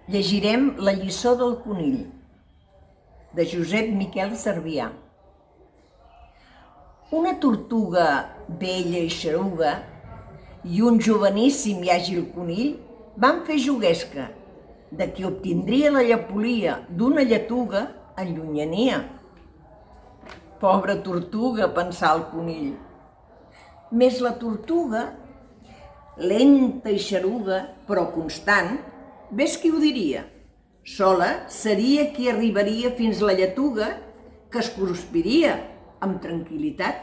Llegirem La lliçó del conill, de Josep Miquel Servià. Una tortuga vella i xeruga i un joveníssim i àgil conill van fer juguesca de qui obtindria la llepolia d'una lletuga en llunyania. Pobra tortuga, pensà el conill. Més la tortuga, lenta i xeruga, però constant, ves qui ho diria, sola seria qui arribaria fins la lletuga que es cruspiria amb tranquil·litat.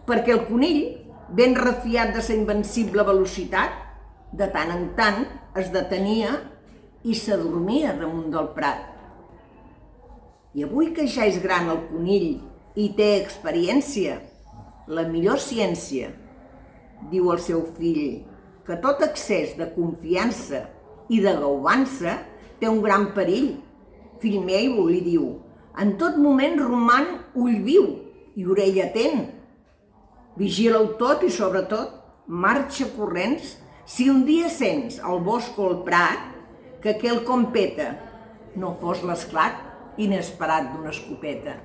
Perquè el conill, ben refiat de sa invencible velocitat, de tant en tant es detenia i s'adormia damunt del prat. I avui que ja és gran el conill i té experiència, la millor ciència, diu el seu fill, que tot excés de confiança i de gaubança té un gran perill. Fill meu, li diu, en tot moment roman ull viu i orella atent. Vigila-ho tot i, sobretot, marxa corrents si un dia sents al bosc o al prat que quelcom peta, no fos l'esclat inesperat d'una escopeta.